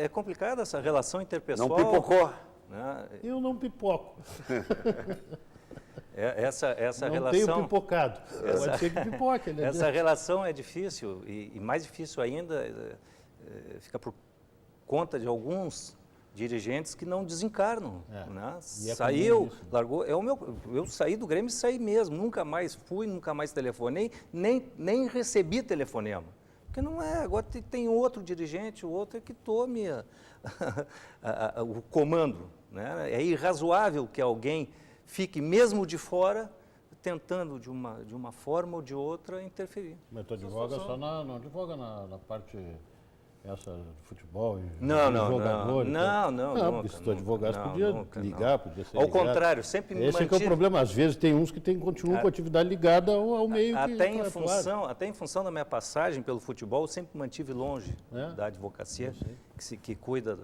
É complicada essa relação interpessoal. Não pipocou. Né? Eu não pipoco. Essa não relação... tenho pipocado. Pode ser que pipoque. Né? Essa relação é difícil e mais difícil ainda fica por conta de alguns dirigentes que não desencarnam. Né? Saiu, largou. Eu saí do Grêmio e saí mesmo. Nunca mais fui, nunca mais telefonei, nem recebi telefonema. Porque não é, agora tem outro dirigente, o outro é que tome o comando. Né? É irrazoável que alguém fique, mesmo de fora, tentando de uma forma ou de outra interferir. Mas tu advoga não advoga na parte essa de futebol? Não. Porque se tu advogasse, podia ligar, podia ser ligado. Ao contrário, sempre me Esse é que é o problema. Às vezes tem uns que continuam com a atividade ligada ao meio até em função da minha passagem pelo futebol, eu sempre mantive longe da advocacia que cuida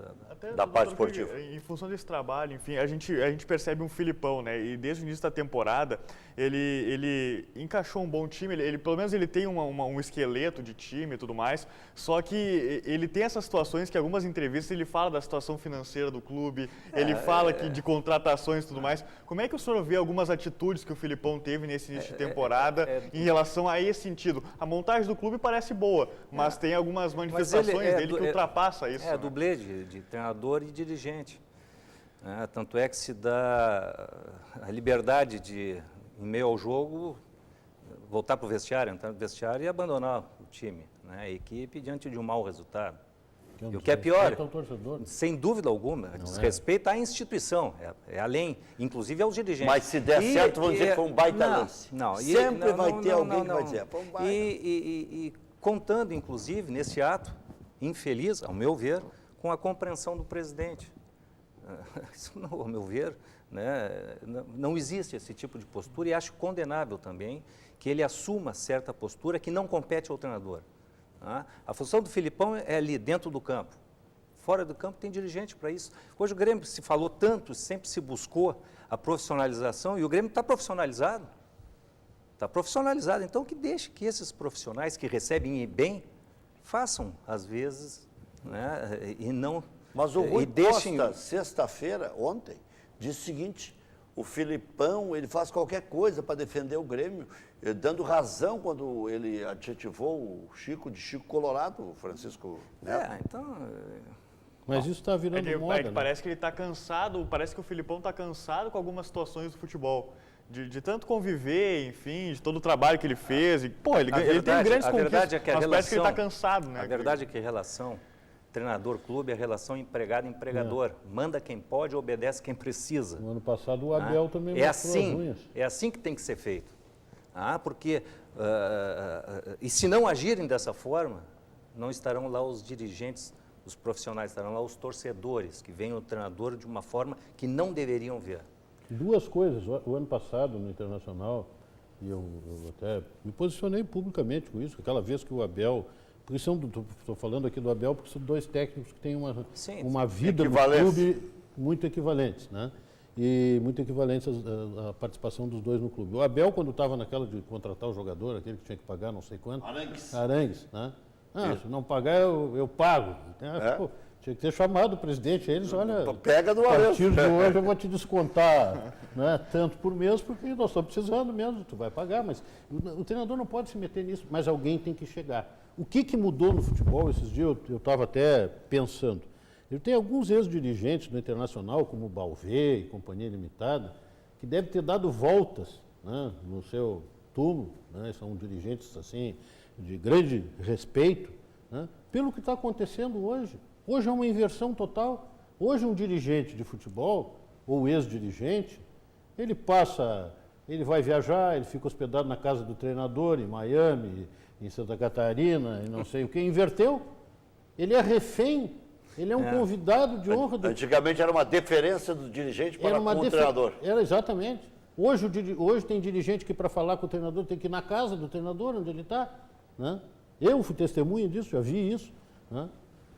da parte esportiva. Em função desse trabalho, enfim, a gente percebe um Filipão, né? E desde o início da temporada, ele encaixou um bom time, ele pelo menos ele tem um esqueleto de time e tudo mais, só que ele tem essas situações que algumas entrevistas ele fala da situação financeira do clube, ele fala de contratações e tudo mais. Como é que o senhor vê algumas atitudes que o Filipão teve nesse início de temporada em relação a esse sentido? A montagem do clube parece boa, mas tem algumas manifestações dele que ultrapassa isso. É dublê de treinador e dirigente. Tanto é que se dá a liberdade de, em meio ao jogo, voltar para o vestiário, entrar no vestiário e abandonar o time, né? A equipe diante de um mau resultado. E o que é pior, sem dúvida alguma, desrespeita à instituição, é além, inclusive aos dirigentes. Mas se der certo, vão dizer que foi um baita lance. Sempre vai ter alguém que vai dizer, foi um baita. E contando, inclusive, nesse ato infeliz, ao meu ver, com a compreensão do presidente. Isso, não, ao meu ver, né, não existe esse tipo de postura e acho condenável também que ele assuma certa postura que não compete ao treinador. A função do Filipão é ali, dentro do campo. Fora do campo tem dirigente para isso. Hoje o Grêmio se falou tanto, sempre se buscou a profissionalização e o Grêmio está profissionalizado. Está profissionalizado, então que deixe que esses profissionais que recebem bem façam, às vezes, né, e não... Mas o Rui Costa, sexta-feira, ontem, disse o seguinte, o Filipão, ele faz qualquer coisa para defender o Grêmio, dando razão quando ele adjetivou o Chico de Chico Colorado, o Francisco Neto. Então... Mas isso está virando moda, né? Parece que ele está cansado, parece que o Filipão está cansado com algumas situações do futebol. De tanto conviver, enfim, de todo o trabalho que ele fez. E, pô, ele tem grandes conquistas, mas parece que ele está cansado, né? A verdade é que a relação treinador-clube é a relação empregado-empregador. Manda quem pode, obedece quem precisa. No ano passado o Abel também mostrou as unhas. É assim que tem que ser feito. Porque, e se não agirem dessa forma, não estarão lá os dirigentes, os profissionais, estarão lá os torcedores, que veem o treinador de uma forma que não deveriam ver. Duas coisas. O ano passado, no Internacional, e eu até me posicionei publicamente com isso, aquela vez que o Abel... Porque estou falando aqui do Abel porque são dois técnicos que têm uma vida no clube muito equivalentes, né? E muito equivalentes à participação dos dois no clube. O Abel, quando estava naquela de contratar o jogador, aquele que tinha que pagar não sei quanto... Arangues, né? Se não pagar, eu pago. Pô, tinha que ter chamado o presidente. Eles, olha, pega do a partir de hoje eu vou te descontar, né, tanto por mês, porque nós estamos precisando mesmo, tu vai pagar. Mas o treinador não pode se meter nisso, mas alguém tem que chegar. O que mudou no futebol? Esses dias eu estava até pensando. Eu tenho alguns ex-dirigentes do Internacional, como o Balvê e Companhia Limitada, que devem ter dado voltas, né, no seu túmulo, né, são dirigentes assim, de grande respeito, né, pelo que está acontecendo hoje. Hoje é uma inversão total. Hoje um dirigente de futebol, ou ex-dirigente, ele vai viajar, ele fica hospedado na casa do treinador, em Miami, em Santa Catarina, e não sei o que, inverteu. Ele é refém, ele é um convidado de honra. Antigamente era uma deferência do dirigente para com o treinador. Era exatamente. Hoje tem dirigente que para falar com o treinador tem que ir na casa do treinador, onde ele está. Né? Eu fui testemunha disso, já vi isso. Né?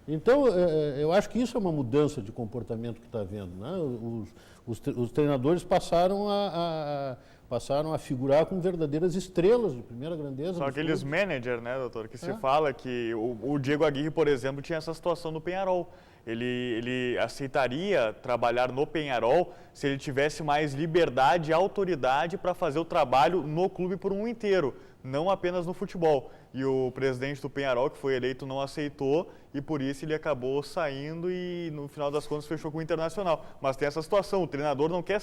Então, eu acho que isso é uma mudança de comportamento que está havendo. Né? Os treinadores passaram a figurar com verdadeiras estrelas de primeira grandeza. São aqueles managers, né, doutor, que se fala que o Diego Aguirre, por exemplo, tinha essa situação no Peñarol. ele aceitaria trabalhar no Peñarol se ele tivesse mais liberdade e autoridade para fazer o trabalho no clube por um inteiro, não apenas no futebol. E o presidente do Peñarol, que foi eleito, não aceitou e por isso ele acabou saindo e no final das contas fechou com o Internacional. Mas tem essa situação, o treinador não quer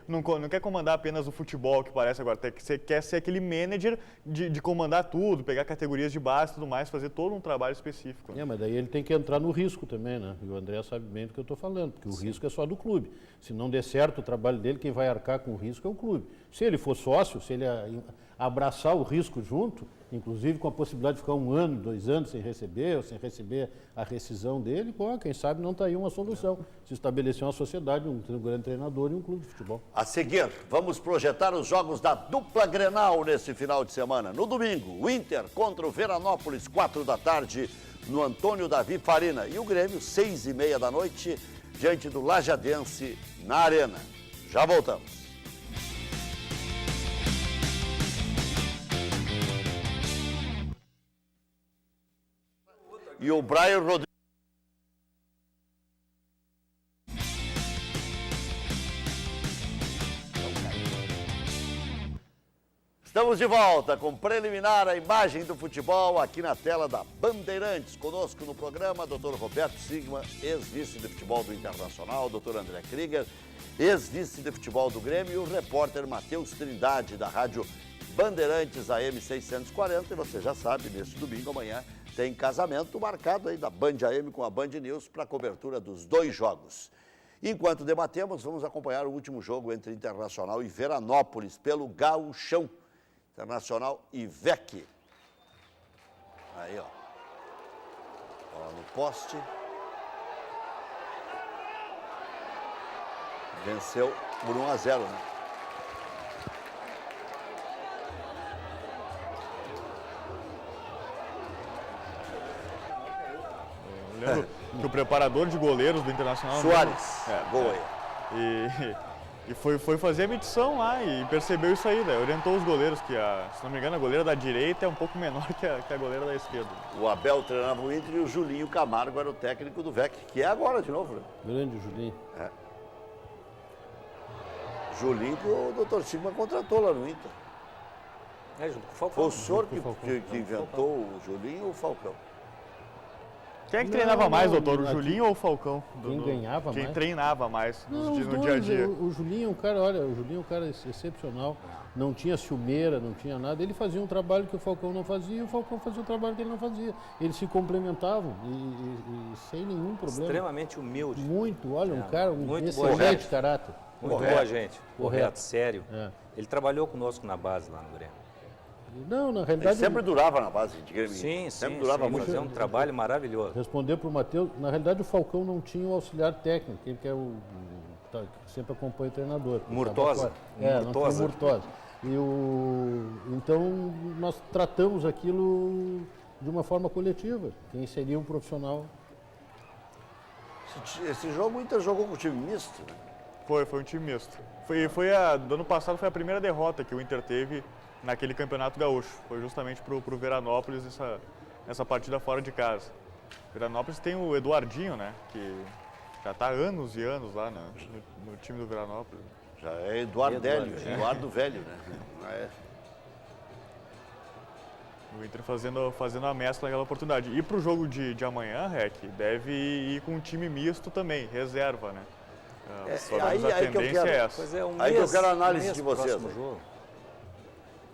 não quer comandar apenas o futebol, que parece agora, quer ser aquele manager de comandar tudo, pegar categorias de base e tudo mais, fazer todo um trabalho específico. Mas daí ele tem que entrar no risco também, né? E o André sabe bem do que eu estou falando, porque o risco é só do clube. Se não der certo o trabalho dele, quem vai arcar com o risco é o clube. Se ele for sócio, se ele abraçar o risco junto, inclusive com a possibilidade de ficar 1 ano, 2 anos sem receber, ou sem receber a rescisão dele, quem sabe não está aí uma solução. Se estabelecer uma sociedade, um grande treinador e um clube de futebol. A seguir, vamos projetar os jogos da dupla Grenal nesse final de semana. No domingo, o Inter contra o Veranópolis, 4 da tarde, no Antônio Davi Farina. E o Grêmio, 6h30 da noite, diante do Lajadense, na Arena. Já voltamos. E o Brian Rodrigues. Estamos de volta com preliminar a imagem do futebol aqui na tela da Bandeirantes. Conosco no programa, Dr. Roberto Sigma, ex-vice de futebol do Internacional, Dr. André Krieger, ex-vice de futebol do Grêmio, e o repórter Matheus Trindade, da rádio Bandeirantes AM 640. E você já sabe, neste domingo, amanhã, tem casamento marcado aí da Band AM com a Band News para a cobertura dos 2 jogos. Enquanto debatemos, vamos acompanhar o último jogo entre Internacional e Veranópolis pelo Gauchão. Internacional e VEC. Aí, ó. Bola no poste. Venceu por 1-0, né? Eu lembro que o preparador de goleiros do Internacional... Soares, gol aí. E foi fazer a medição lá e percebeu isso aí, né? Orientou os goleiros que, se não me engano, a goleira da direita é um pouco menor que a goleira da esquerda. O Abel treinava o Inter e o Julinho Camargo era o técnico do VEC, que é agora de novo, né? Grande Julinho. É. Julinho que o Dr. Sigma contratou lá no Inter. Junto com o Falcão. Foi o senhor que inventou o Julinho ou o Falcão? Quem é que treinava mais, doutor? O Julinho ou o Falcão? Quem ganhava mais? Quem treinava mais Não, no dia a dia? O Julinho é um cara, olha, o Julinho é um cara excepcional. Não tinha ciumeira, não tinha nada. Ele fazia um trabalho que o Falcão não fazia e o Falcão fazia um trabalho que ele não fazia. Eles se complementavam e sem nenhum problema. Extremamente humilde. Muito, olha, um cara, muito excelente caráter. Muito boa gente. Correto. Sério. É. Ele trabalhou conosco na base lá no Grêmio. Não, na Ele realidade... sempre durava na base de Grêmio. Sim, sempre durava muito. Fazia um trabalho maravilhoso. Responder para o Matheus, na realidade o Falcão não tinha o auxiliar técnico, ele que é que sempre acompanha o treinador. Murtosa. Não tinha o Murtosa. Então nós tratamos aquilo de uma forma coletiva, quem seria um profissional. Esse jogo o Inter jogou com o time misto, né? Foi um time misto. Do ano passado foi a primeira derrota que o Inter teve naquele campeonato gaúcho. Foi justamente pro Veranópolis essa partida fora de casa. O Veranópolis tem o Eduardinho, né? Que já está há anos e anos lá no time do Veranópolis. Já é Eduardo Velho, né? É. O Inter fazendo a mescla naquela oportunidade. E pro jogo de amanhã, Rec, deve ir com um time misto também, reserva, né? Aí que eu quero, é essa. Pois é, aí que eu quero a análise de vocês. Próximo jogo.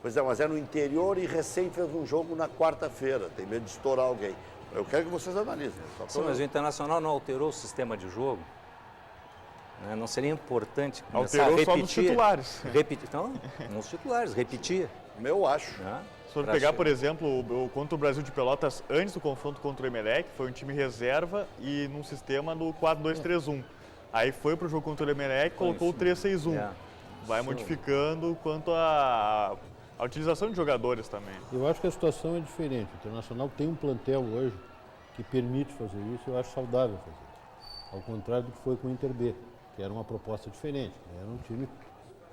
Pois é, mas é no interior e recém fez um jogo na quarta-feira. Tem medo de estourar alguém. Eu quero que vocês analisem. Sim, mas o Internacional não alterou o sistema de jogo. Né? Não seria importante começar alterou a repetir. só nos titulares. Não, nos titulares, repetir. Eu acho. Se for pegar, por exemplo, contra o Brasil de Pelotas, antes do confronto contra o Emelec, foi um time reserva e num sistema do 4-2-3-1. Aí foi pro jogo contra o Emelec e colocou o 3-6-1. Vai modificando quanto a utilização de jogadores também. Eu acho que a situação é diferente. O Internacional tem um plantel hoje que permite fazer isso, eu acho saudável fazer isso. Ao contrário do que foi com o Inter B, que era uma proposta diferente. Era um time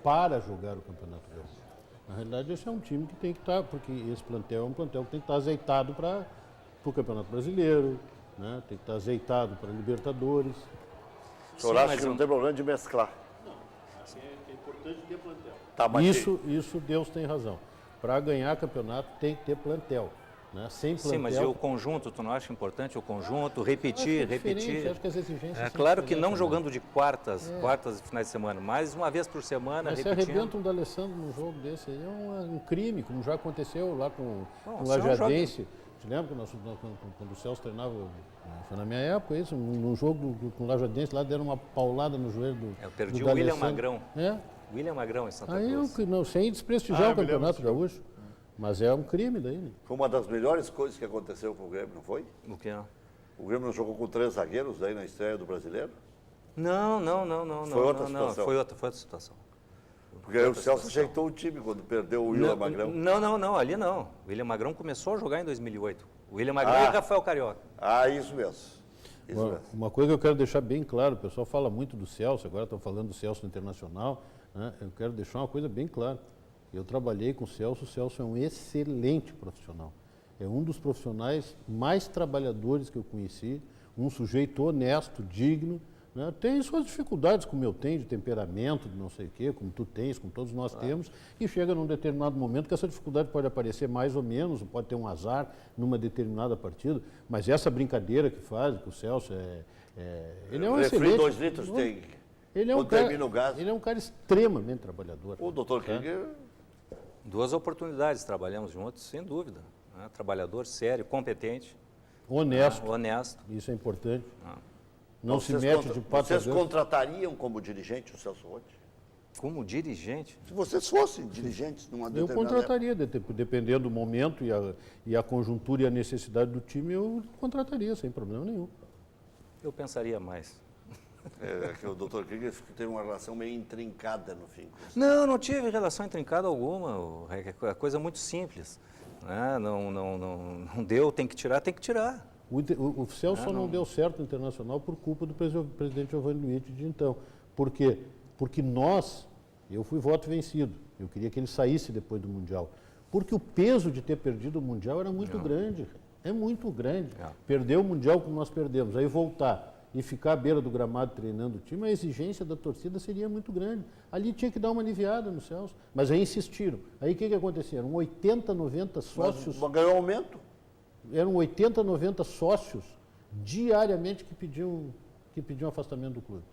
para jogar o Campeonato Gaúcho. Na realidade, esse é um time que tem que estar, porque esse plantel é um plantel que tem que estar azeitado para o Campeonato Brasileiro, né? Tem que estar azeitado para Libertadores. O senhor acha que não tem problema de mesclar? É importante ter plantel. Tá, mas Isso Deus tem razão. Para ganhar campeonato tem que ter plantel. Né? Sem plantel... Sim, mas e o conjunto, tu não acha importante o conjunto? Repetir, repetir. Acho que as exigências É são claro que não diferentes, jogando de quartas e finais de semana, mas uma vez por semana, Mas se repetindo. arrebenta um D'Alessandro num jogo desse aí, é um crime, como já aconteceu lá com o se é um Lajadense. Te lembra que quando o Celso treinava, foi na minha época isso, num jogo com o Lajadense, lá deram uma paulada no joelho do Eu perdi do o William D'Alessandro. Magrão. É? William Magrão em Santa Aí Cruz. não, sem desprestigiar Ah, o Campeonato me lembro Gaúcho. Mas é um crime daí, né? foi uma das melhores coisas que aconteceu com o Grêmio, não foi? O que é? O Grêmio não jogou com 3 zagueiros daí na estreia do Brasileiro? Não. Foi outra não, situação. Foi outra situação. Porque aí o Celso ajeitou o time quando perdeu o William Magrão. Não, ali não. O William Magrão começou a jogar em 2008. O William Magrão e Rafael Carioca. Ah, isso mesmo. Isso mesmo. Uma coisa que eu quero deixar bem claro, o pessoal fala muito do Celso, agora estão falando do Celso no Internacional, né? Eu quero deixar uma coisa bem clara. Eu trabalhei com o Celso é um excelente profissional. É um dos profissionais mais trabalhadores que eu conheci, um sujeito honesto, digno, né? Tem suas dificuldades, como eu tenho, de temperamento, de não sei o quê, como tu tens, como todos nós temos, e chega num determinado momento que essa dificuldade pode aparecer mais ou menos, pode ter um azar numa determinada partida, mas essa brincadeira que faz com o Celso, ele é um Refri excelente... 2 litros tem. Ele é, um Quando cara, termina o gás. ele é um cara extremamente trabalhador. O doutor Krieger, 2 oportunidades trabalhamos juntos, sem dúvida. Né? Trabalhador, sério, competente, Honesto, honesto. isso é importante. Ah. Não se vocês mete de patas vocês dentro. contratariam como dirigente o Celso Roth? Como dirigente, Se vocês fossem dirigentes numa Eu determinada época. contrataria, dependendo do momento e a conjuntura e a necessidade do time, eu contrataria, sem problema nenhum. eu pensaria mais. É que o doutor Krieger teve uma relação meio intrincada no fim. Não tive relação intrincada alguma. É coisa muito simples. Né? Não deu, tem que tirar, tem que tirar. O Celso só não deu certo no Internacional por culpa do presidente Giovanni Luiz de então. Por quê? Porque eu fui voto vencido. Eu queria que ele saísse depois do Mundial. Porque o peso de ter perdido o Mundial era muito grande. É muito grande. Perder o Mundial como nós perdemos, aí voltar e ficar à beira do gramado treinando o time, a exigência da torcida seria muito grande. Ali tinha que dar uma aliviada no Celso. Mas aí insistiram. Aí o que acontecia? Eram 80, 90 sócios. Mas ganhou aumento. Eram 80, 90 sócios diariamente que pediam afastamento do clube.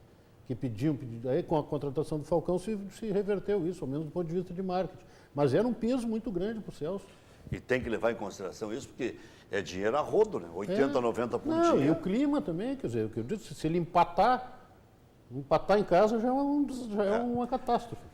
Aí com a contratação do Falcão se reverteu isso, ao menos do ponto de vista de marketing. Mas era um peso muito grande para o Celso. E tem que levar em consideração isso, porque é dinheiro a rodo, né? 80, 90 por Não, dia. e o clima também, quer dizer, o que eu disse, se ele empatar em casa já é uma catástrofe.